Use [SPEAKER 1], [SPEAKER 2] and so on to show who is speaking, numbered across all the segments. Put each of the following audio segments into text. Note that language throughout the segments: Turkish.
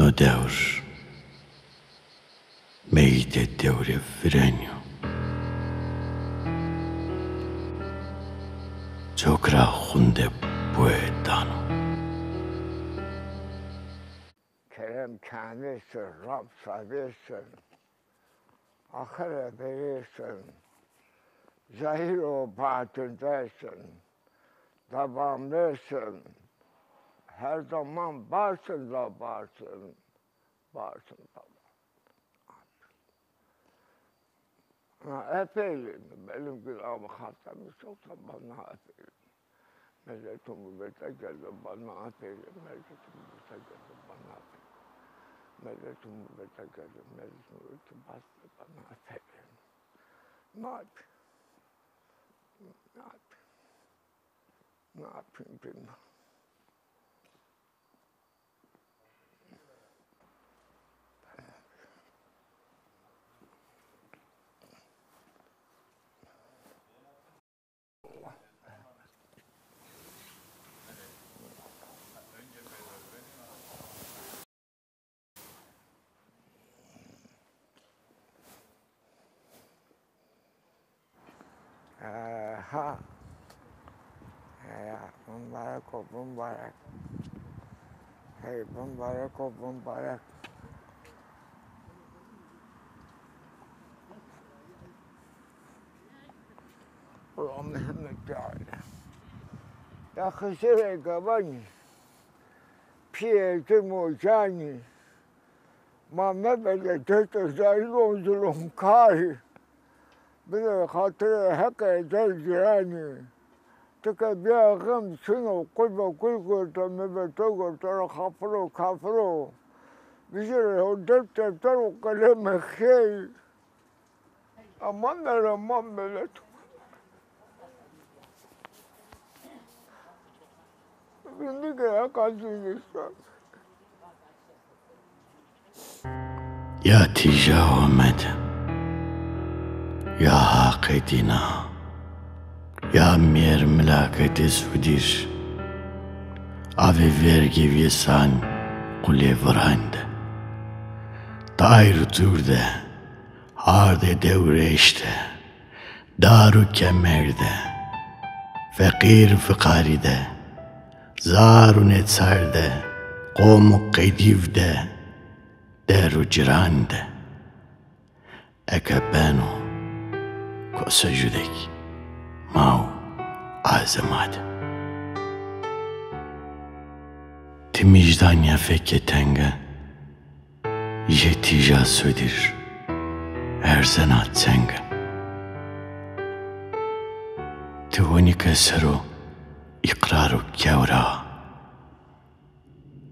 [SPEAKER 1] no devr meyde devre frenyo çokra hunde poetano
[SPEAKER 2] Kerem kendisin, Rab sabisin, ahire berisin, zahir o batındaysın, devamlısın, her zaman varsın da varsın, varsın da varsın. Epeyim, benim günahımı hattamı çoksa bana epeyim. Milletumu betekelim bana epeyim, milletumu betekelim bana epeyim. Milletumu betekelim, milletumu betekelim bana epeyim. Ne yapayım? Ne yapayım? Ne yapayım bilmem. Ha. Ya, mübarek ol, mübarek. Hey, mübarek ol, mübarek. Allah Muhammed Teala. Ya khasire kabani. Piye timojani. Ma mebele teto zalon zulum kari. بده خاطر حق دل جیرانی تو که بیا غم چونو قل با قل گرد مبتو گرد رو کافرو بیشتر دل تبتر و قلم خیل امان ملت بینی که حق نیستم
[SPEAKER 1] ya tija omede ya haqedina ya mer mlakete sudir ave vergi viesan kule vrande dair turde harde devreşte daru kemerde fakir fikaride zarun etsarde qomu qedivde deru cirande ekebenu kosa judek mau azamade timijdanya feketenge jetija södir erzenat senge tivonika sero iqraru kevra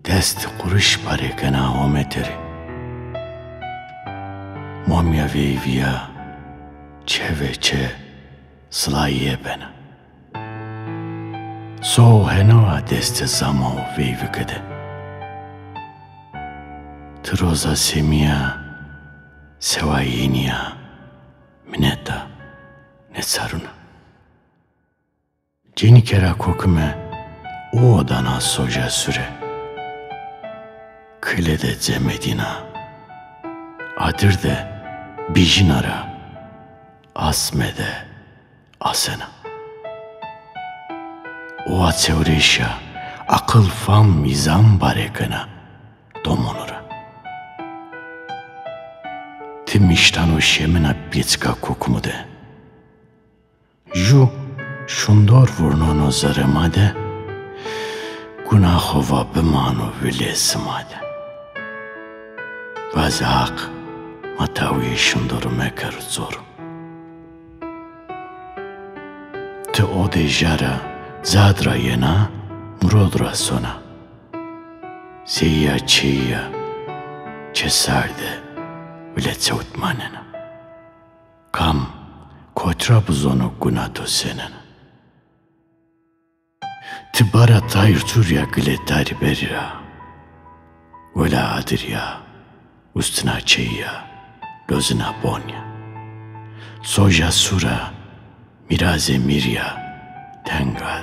[SPEAKER 1] dest kuruş parekana ometeri momya veyviya çeveçe slayye bena so henova deste zama o veyvikede troza semia sevayiniya mineta netsaruna cenikera kokume o odana soja süre kılede zemedina adırde bijinara asmede asena o atsevreşa akıl fam mizan barekana domonura timiştano şemina piecka kokmude ju şundor vurnono zaremade günahova bimano vilesmade vazak matawi şundoru mekar zoru te ode jara zadra yena murodra sona siya çiya çesarde viletse utmanena kam kotra buzonu gunato senen tibara tayr turya gletari berira vela adirya ustna çiya lozina bonya soja sura miraze mirya tengal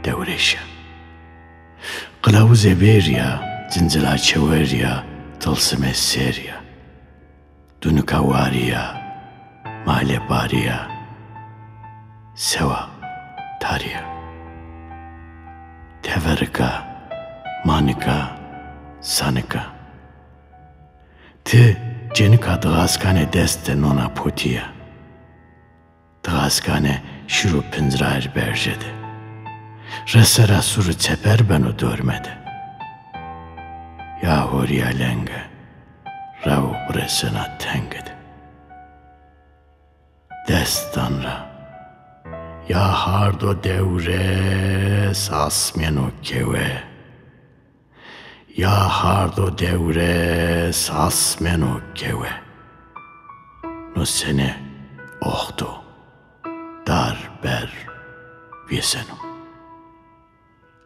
[SPEAKER 1] devreşa kılavuze verya zinzila çeverya tılsım seriya, dunuka variya, male bariya, seva tariya, teverika, manika, sanika. Ti cenika dğaskane deste nona potiya, dğaskane şiru pinzrair berjede, resera suru çeper benu dörmede. Ya horiya lenge, ravu bresena tengede. Destanra, ya hardo devre sasmeno keve, ya hardo devre sasmeno keve. No sene ohto, dar ber vieseno.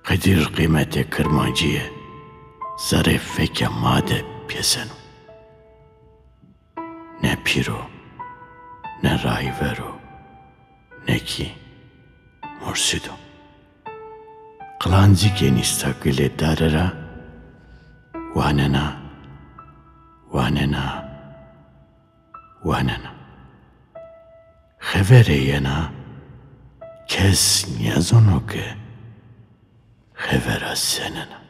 [SPEAKER 1] Kadir kıymete kırmacıye, zarif veke made pieseno. Ne piro, ne raivero, ne ki morsido. Klanzi genistakile darera, wanena, wanena, wanena. Xevere yena, kes nyazono ke, xevera senena.